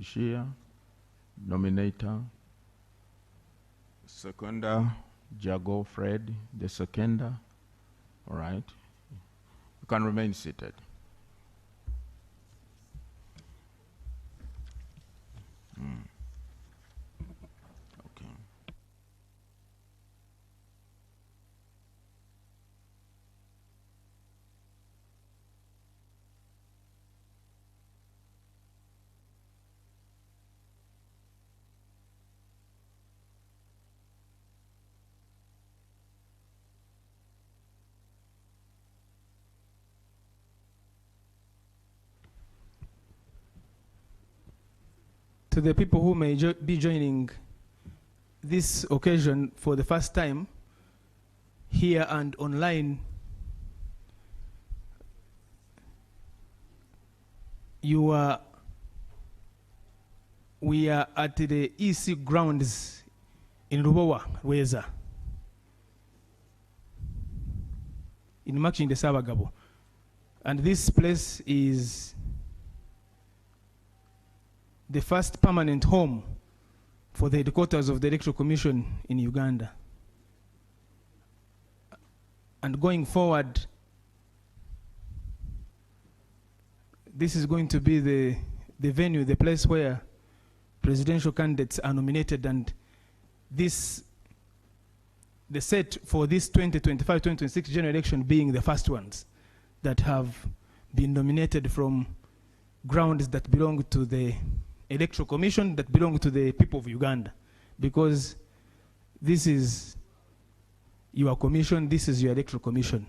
Ishia, nominator. Seconder, Jago Fred, the seconder. All right. You can remain seated. Okay. To the people who may be joining this occasion for the first time, here and online, we are at the EC grounds in Rubowa, Rweza, in Makinde Sabagabo. And this place is the first permanent home for the headquarters of the Electoral Commission in Uganda. And going forward, this is going to be the venue, the place where presidential candidates are nominated, and the set for this 2025-2026 general election being the first ones that have been nominated from grounds that belong to the Electoral Commission, that belong to the people of Uganda, because this is your commission, this is your Electoral Commission.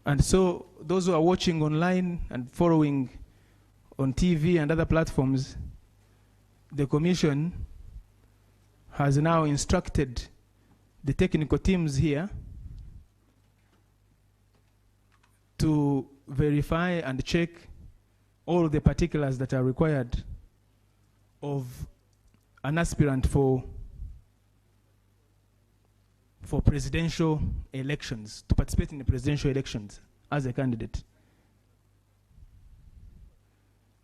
And so those who are watching online and following on TV and other platforms, the Commission has now instructed the technical teams here to verify and check all the particulars that are required of an aspirant for presidential elections, to participate in the presidential elections as a candidate.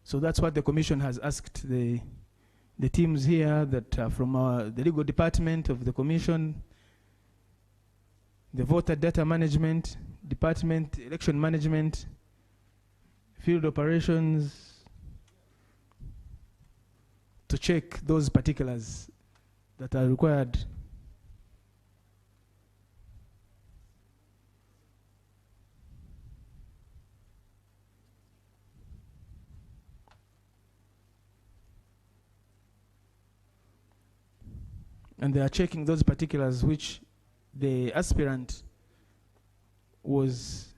So that's what the Commission has asked the teams here that are from the legal department of the Commission, the voter data management department, election management, field operations, to check those particulars that are required. And they are checking those particulars which the aspirant was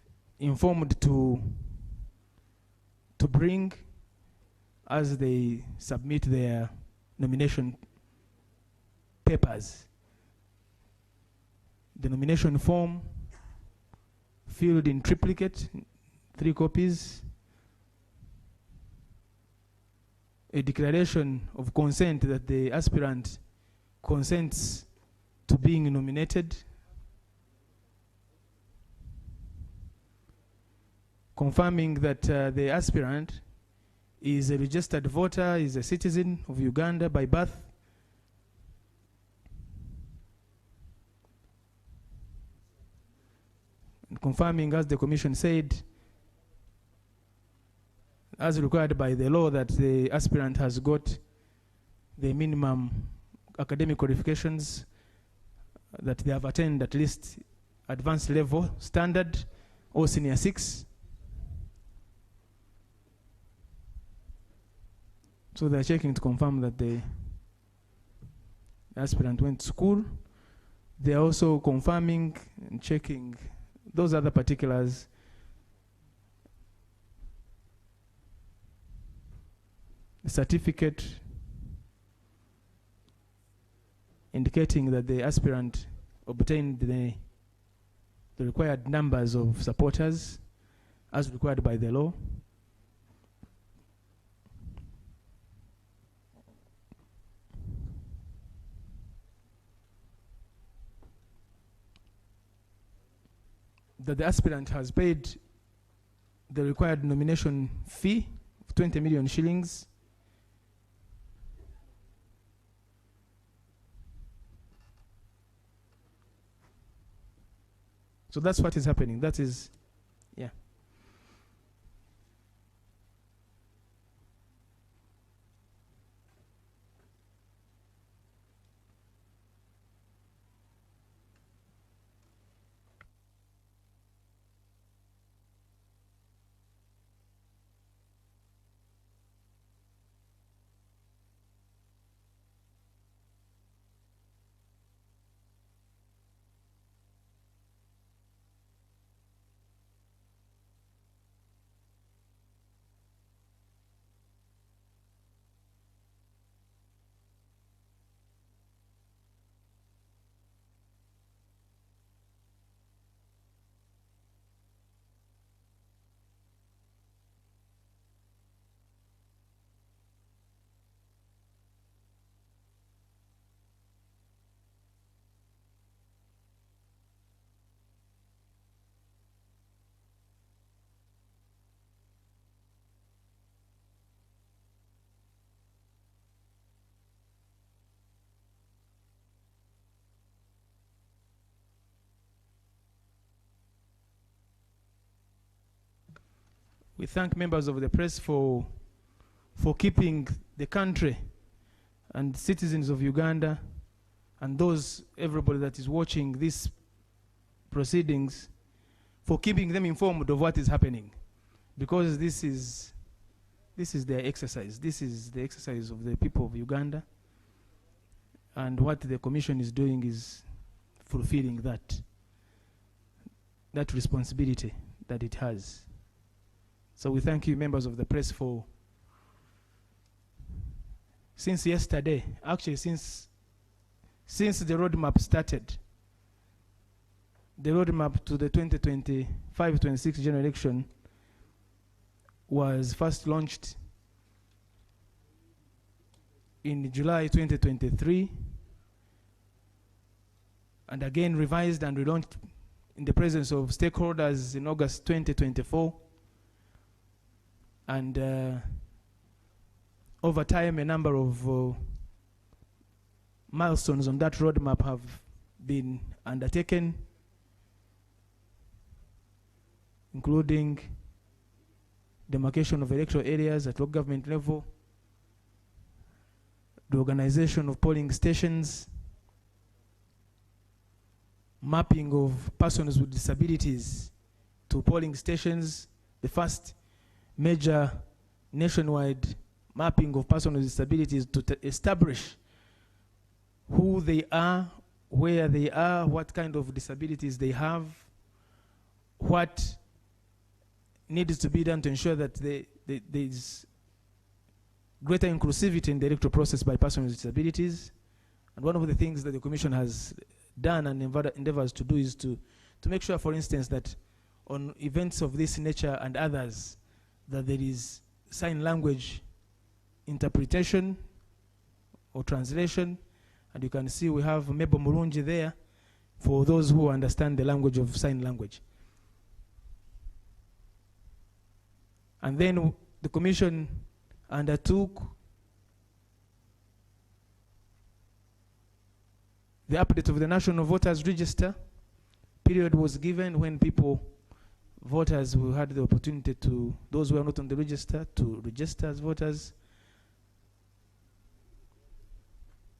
informed to bring as they submit their nomination papers. The nomination form filled in triplicate, 3 copies, a declaration of consent that the aspirant consents to being nominated, confirming that the aspirant is a registered voter, is a citizen of Uganda by birth, and confirming, as the Commission said, as required by the law, that the aspirant has got the minimum academic qualifications, that they have attained at least advanced level standard or senior 6. So they're checking to confirm that the aspirant went to school. They're also confirming and checking those other particulars. The certificate indicating that the aspirant obtained the required numbers of supporters as required by the law. That the aspirant has paid the required nomination fee of 20 million shillings. So that's what is happening. That is, yeah. We thank members of the press for keeping the country and citizens of Uganda and everybody that is watching these proceedings, for keeping them informed of what is happening, because this is their exercise. This is the exercise of the people of Uganda, and what the commission is doing is fulfilling that responsibility that it has. So we thank you, members of the press, for, since yesterday, actually since the roadmap started, the roadmap to the 2025-26 general election was first launched in July 2023, and again revised and relaunched in the presence of stakeholders in August 2024. And over time, a number of milestones on that roadmap have been undertaken, including demarcation of electoral areas at local government level, the organization of polling stations, mapping of persons with disabilities to polling stations, the first major nationwide mapping of persons with disabilities to establish who they are, where they are, what kind of disabilities they have, what needs to be done to ensure that there is greater inclusivity in the electoral process by persons with disabilities. And one of the things that the Commission has done and endeavors to do is to make sure, for instance, that on events of this nature and others, that there is sign language interpretation or translation. And you can see we have Mebo Murungi there for those who understand the language of sign language. And then the Commission undertook the update of the National Voters Register. Period was given when voters who had the opportunity to, those who are not on the register, to register as voters.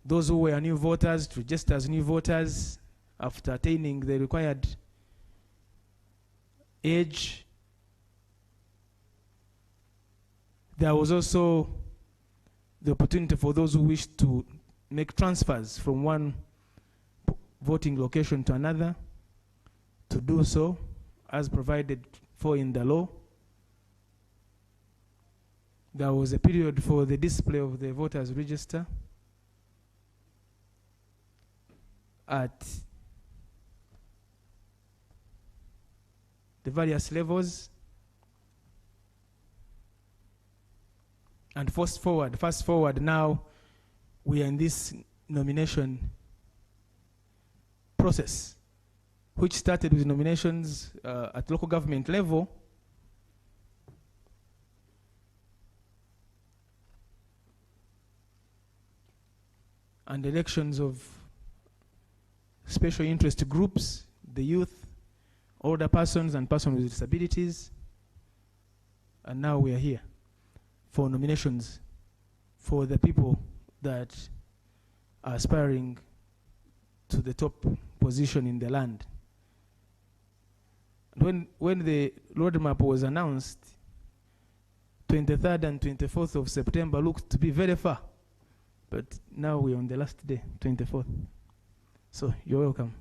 Those who were new voters to register as new voters after attaining the required age. There was also the opportunity for those who wish to make transfers from one voting location to another to do so as provided for in the law. There was a period for the display of the voters register at the various levels. And fast forward now, we are in this nomination process, which started with nominations at local government level, and elections of special interest groups, the youth, older persons, and persons with disabilities. And now we are here for nominations for the people that are aspiring to the top position in the land. When the roadmap was announced, 23rd and 24th of September looked to be very far. But now we're on the last day, 24th. So you're welcome.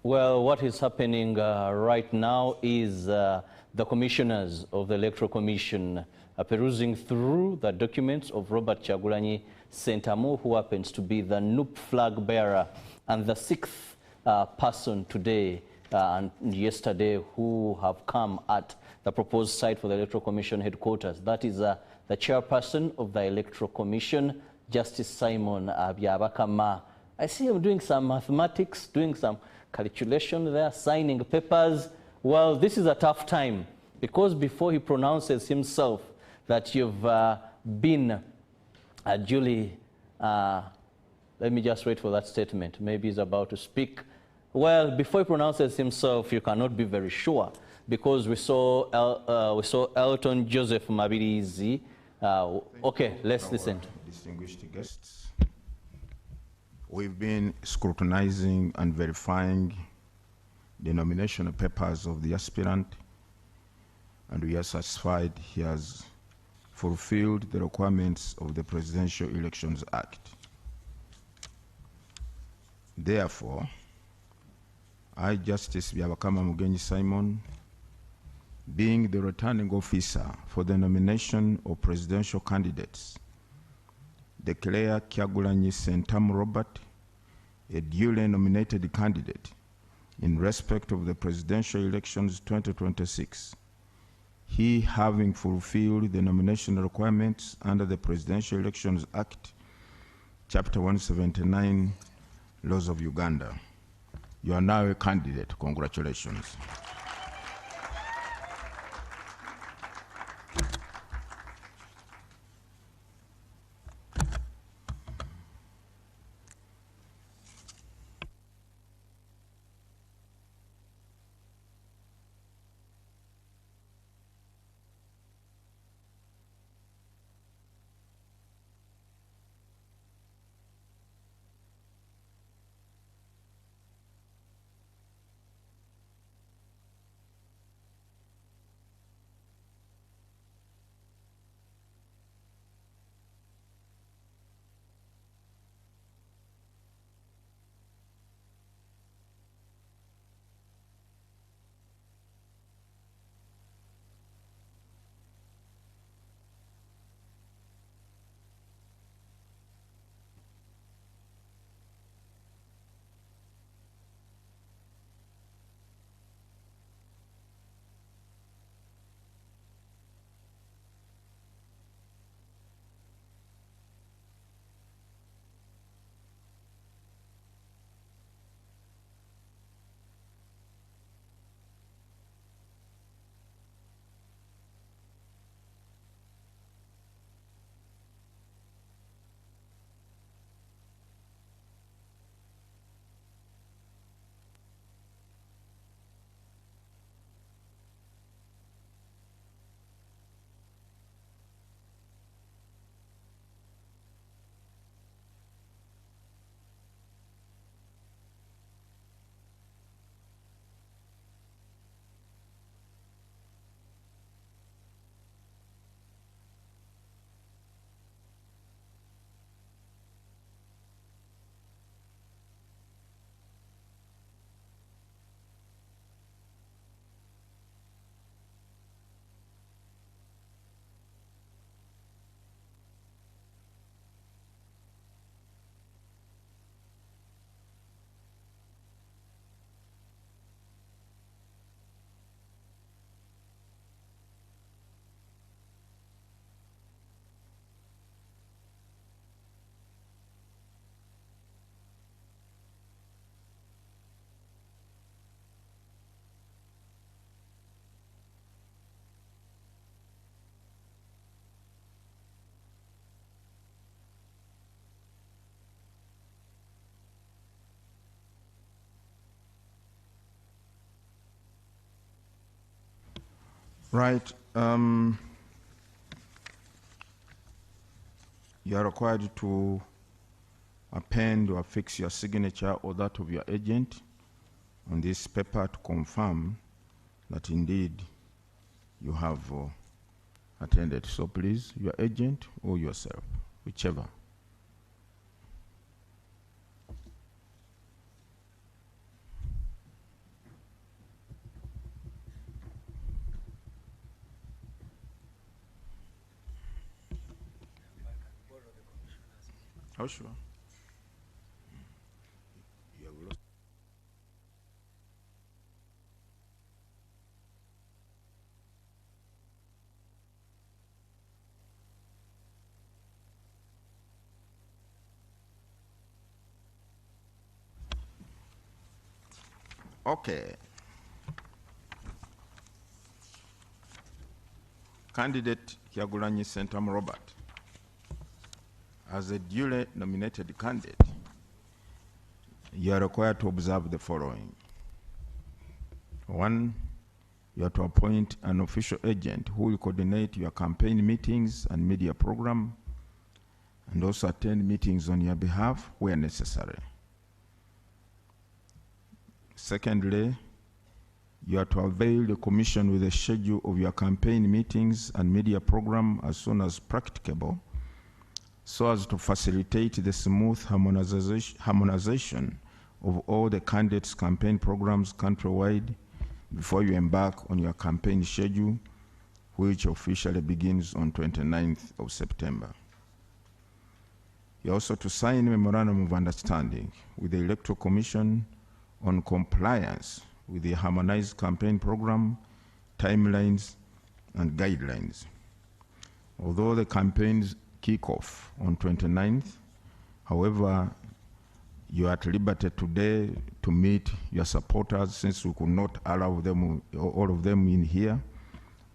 Well, what is happening right now is the commissioners of the Electoral Commission are perusing through the documents of Robert Kyagulanyi Ssentamu, who happens to be the NUP flag bearer and the sixth person today and yesterday who have come at the proposed site for the Electoral Commission headquarters. That is the chairperson of the Electoral Commission, Justice Simon Byabakama. I see him doing some mathematics, doing some calculation there, signing papers. Well, this is a tough time because before he pronounces himself that you've been duly, let me just wait for that statement. Maybe he's about to speak. Well, before he pronounces himself, you cannot be very sure because we saw Elton Joseph Mabirizi. Okay, let's listen. Distinguished guests. We've been scrutinizing and verifying the nomination papers of the aspirant, and we are satisfied he has fulfilled the requirements of the Presidential Elections Act. Therefore, I, Justice Byabakama Mugenyi Simon, being the returning officer for the nomination of presidential candidates, declare Kyagulanyi Ssentamu Robert a duly nominated candidate in respect of the presidential elections 2026, he having fulfilled the nomination requirements under the Presidential Elections Act, Chapter 179, Laws of Uganda. You are now a candidate. Congratulations. Right. You are required to append or affix your signature or that of your agent on this paper to confirm that indeed you have attended. So please, your agent or yourself, whichever. How sure? You have lost. Okay. Candidate Kyagulanyi Ssentamu Robert, as a duly nominated candidate, you are required to observe the following. 1, you are to appoint an official agent who will coordinate your campaign meetings and media program, and also attend meetings on your behalf where necessary. Secondly, you are to avail the Commission with a schedule of your campaign meetings and media program as soon as practicable, so as to facilitate the smooth harmonization of all the candidates' campaign programs countrywide before you embark on your campaign schedule, which officially begins on 29th of September. You're also to sign a memorandum of understanding with the Electoral Commission on compliance with the harmonized campaign program, timelines, and guidelines. Although the campaigns kick off on 29th, however, you are at liberty today to meet your supporters, since we could not allow them, all of them in here,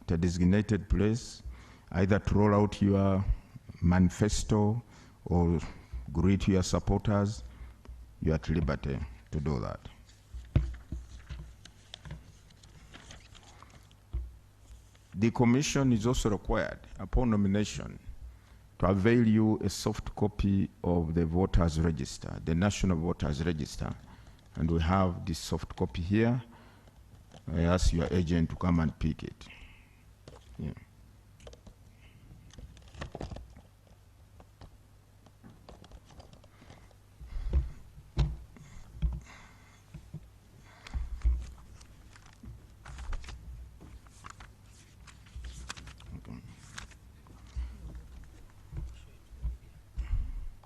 at a designated place, either to roll out your manifesto or greet your supporters. You are at liberty to do that. The Commission is also required, upon nomination, to avail you a soft copy of the voters register, the National Voters Register. And we have this soft copy here. I ask your agent to come and pick it. Yeah.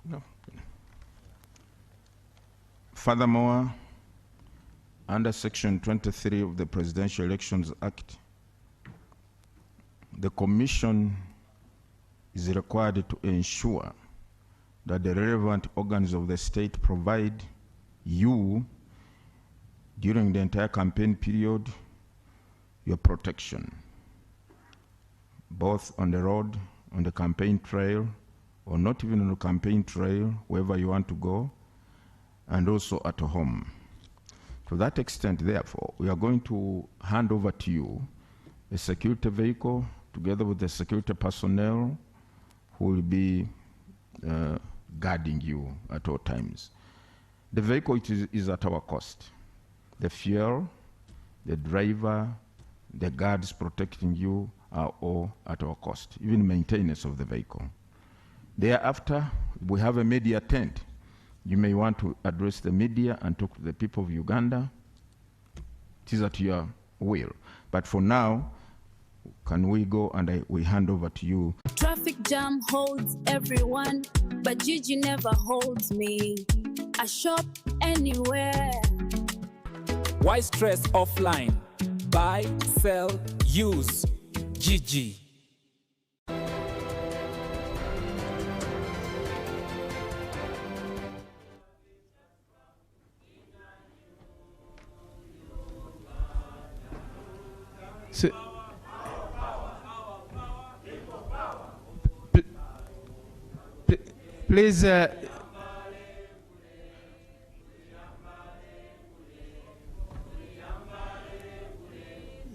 No. Furthermore, under Section 23 of the Presidential Elections Act, the Commission is required to ensure that the relevant organs of the state provide you, during the entire campaign period, your protection, both on the road, on the campaign trail, or not even on the campaign trail, wherever you want to go, and also at home. To that extent, therefore, we are going to hand over to you a security vehicle together with the security personnel who will be guarding you at all times. The vehicle is at our cost. The fuel, the driver, the guards protecting you are all at our cost, even maintenance of the vehicle. Thereafter, we have a media tent. You may want to address the media and talk to the people of Uganda. It is at your will. But for now, can we go and we hand over to you? Traffic jam holds everyone, but Gigi never holds me. I shop anywhere. Why stress offline? Buy, sell, use. Gigi. So, please,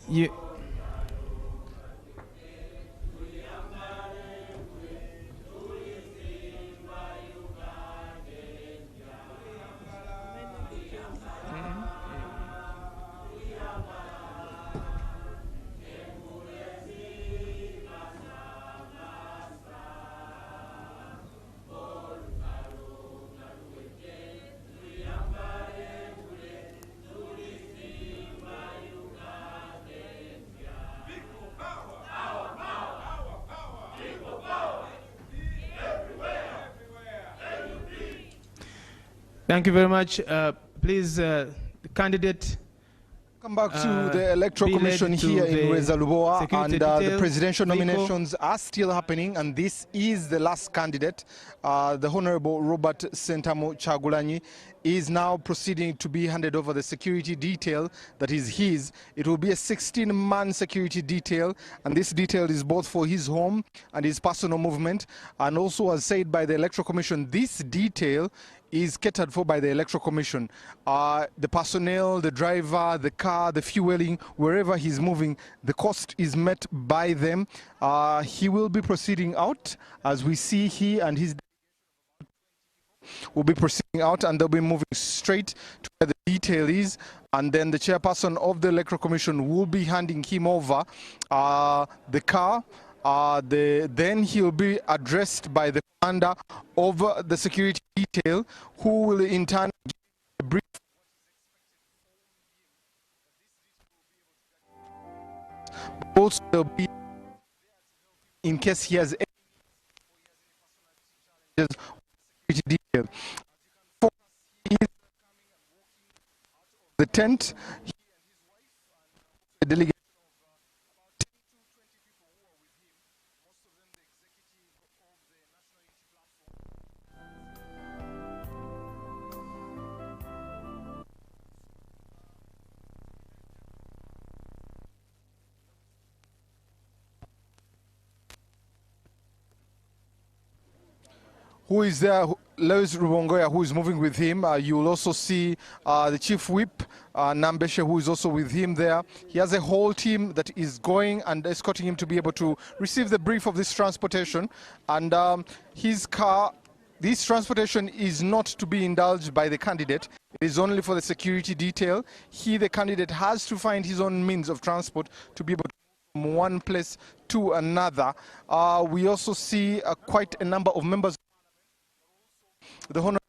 you. Thank you very much. Please, the candidate. Come back to the Electoral Commission here in Rwezalubowa, and the presidential nominations are still happening, and this is the last candidate. The Honorable Robert Sentamu Kyagulanyi is now proceeding to be handed over the security detail that is his. It will be a 16-man security detail, and this detail is both for his home and his personal movement, and also, as said by the Electoral Commission, this detail is catered for by the Electoral Commission. The personnel, the driver, the car, the fueling, wherever he's moving, the cost is met by them. He will be proceeding out, as we see he and his will be proceeding out, and they'll be moving straight to where the detail is, and then the chairperson of the Electoral Commission will be handing him over the car. Then he'll be addressed by the commander of the security detail, who will in turn give a brief. Also, there'll be, in case he has any challenges with security detail. He is coming and walking out of the tent. He and his wife and a delegation of about 10 to 20 people who are with him. Most of them the executive of the National Unity Platform. Who is there? Lois Rubongoya, who is moving with him. You will also see the Chief Whip, Nambeshe, who is also with him there. He has a whole team that is going and escorting him to be able to receive the brief of this transportation. And his car, this transportation is not to be indulged by the candidate. It is only for the security detail. He, the candidate, has to find his own means of transport to be able to move from one place to another. We also see quite a number of members. The Honorable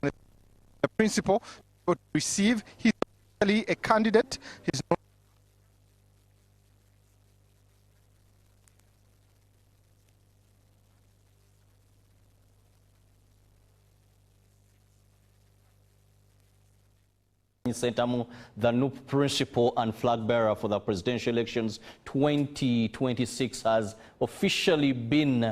the principal to receive. He's actually a candidate. He's not Sentamu, the new principal and flag bearer for the presidential elections 2026, has officially been